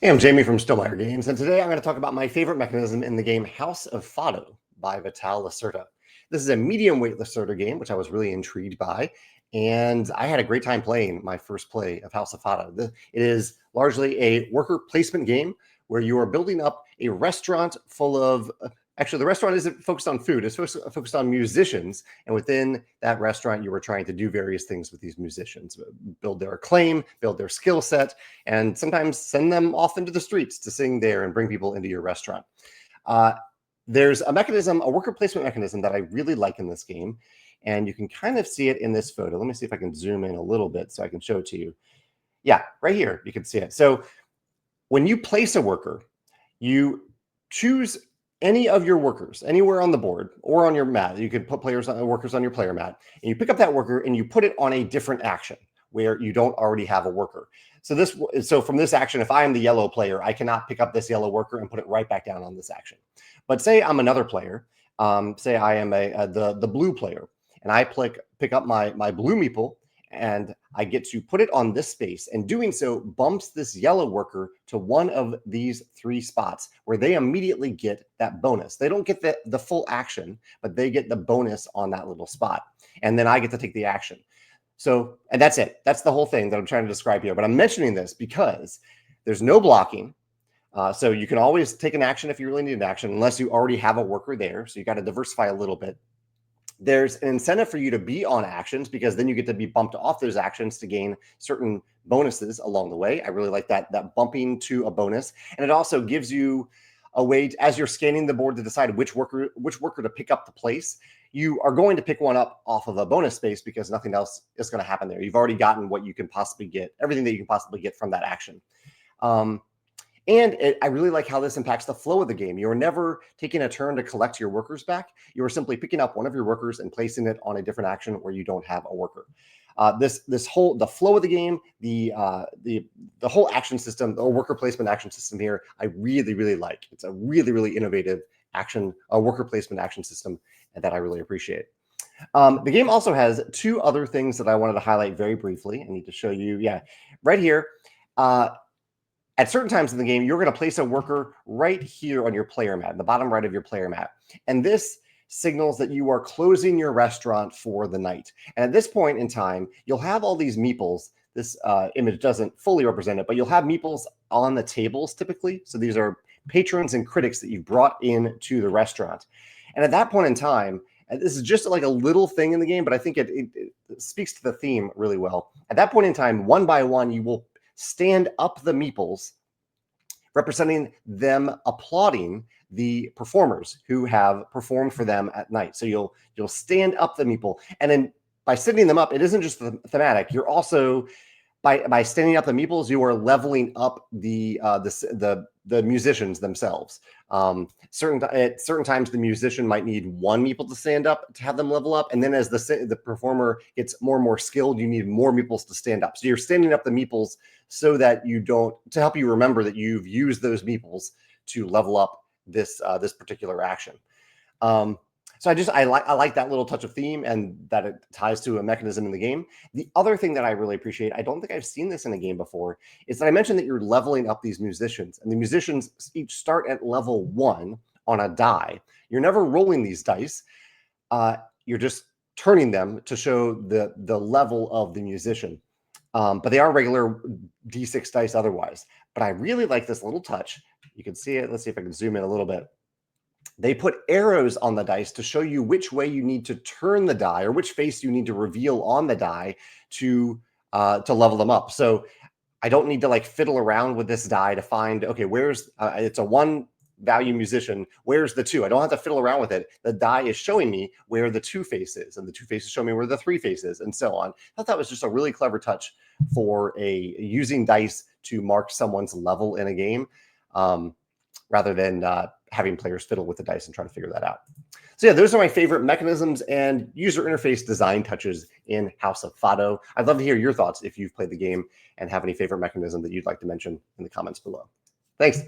Hey, I'm Jamey from Stillmeyer Games, and today I'm going to talk about my favorite mechanism in the game House of Fado by Vital Lacerda. This is a medium weight Lacerda game, which I was really intrigued by, and I had a great time playing my first play of House of Fado. It is largely a worker placement game where you are building up a restaurant full of actually, the restaurant isn't focused on food, it's focused on musicians. And within that restaurant, you were trying to do various things with these musicians, build their acclaim, build their skill set, and sometimes send them off into the streets to sing there and bring people into your restaurant. There's a mechanism, a worker placement mechanism that I really like in this game. And you can kind of see it in this photo. Let me see if I can zoom in a little bit so I can show it to you. Yeah, right here, you can see it. So when you place a worker, you choose any of your workers anywhere on the board or on your mat. You can put workers on your player mat, and you pick up that worker and you put it on a different action where you don't already have a worker. So from this action, if I am the yellow player, I cannot pick up this yellow worker and put it right back down on this action. But say I'm another player, say I am the blue player, and I pick up my blue meeple, and I get to put it on this space, and doing so bumps this yellow worker to one of these three spots where they immediately get that bonus. They don't get the full action, but they get the bonus on that little spot. And then I get to take the action. So, and that's it. That's the whole thing that I'm trying to describe here. But I'm mentioning this because there's no blocking. So you can always take an action if you really need an action, unless you already have a worker there. So you got to diversify a little bit. There's an incentive for you to be on actions because then you get to be bumped off those actions to gain certain bonuses along the way. I really like that bumping to a bonus. And it also gives you a way as you're scanning the board to decide which worker to pick up the place. You are going to pick one up off of a bonus space because nothing else is going to happen there. You've already gotten what you can possibly get, everything that you can possibly get from that action. I really like how this impacts the flow of the game. You're never taking a turn to collect your workers back. You are simply picking up one of your workers and placing it on a different action where you don't have a worker. The flow of the game, the whole action system, the worker placement action system here, I really like. It's a really innovative worker placement action system that I really appreciate. The game also has two other things that I wanted to highlight very briefly. I need to show you, right here. At certain times in the game, you're going to place a worker right here on your player mat, the bottom right of your player mat. And this signals that you are closing your restaurant for the night. And at this point in time, you'll have all these meeples. This image doesn't fully represent it, but you'll have meeples on the tables typically. So these are patrons and critics that you've brought in to the restaurant. And at that point in time, and this is just like a little thing in the game, but I think it speaks to the theme really well. At that point in time, one by one, you will stand up the meeples, representing them applauding the performers who have performed for them at night. So you'll stand up the meeple, and then by sitting them up, it isn't just thematic. You're also by standing up the meeples, you are leveling up the musicians themselves. At certain times, the musician might need one meeple to stand up to have them level up, and then as the performer gets more and more skilled, you need more meeples to stand up. So you're standing up the meeples so that to help you remember that you've used those meeples to level up this particular action. So I like that little touch of theme and that it ties to a mechanism in the game. The other thing that I really appreciate, I don't think I've seen this in a game before, is that I mentioned that you're leveling up these musicians, and the musicians each start at level 1 on a die. You're never rolling these dice. You're just turning them to show the level of the musician. But they are regular D6 dice otherwise. But I really like this little touch. You can see it. Let's see if I can zoom in a little bit. They put arrows on the dice to show you which way you need to turn the die or which face you need to reveal on the die to level them up. So I don't need to like fiddle around with this die to find, okay, where's it's a 1 value musician, where's the 2? I don't have to fiddle around with it. The die is showing me where the 2 face is, and the 2 faces show me where the 3 face is, and so on. I thought that was just a really clever touch for using dice to mark someone's level in a game, rather than having players fiddle with the dice and try to figure that out. So yeah, those are my favorite mechanisms and user interface design touches in House of Fado. I'd love to hear your thoughts if you've played the game and have any favorite mechanism that you'd like to mention in the comments below. Thanks.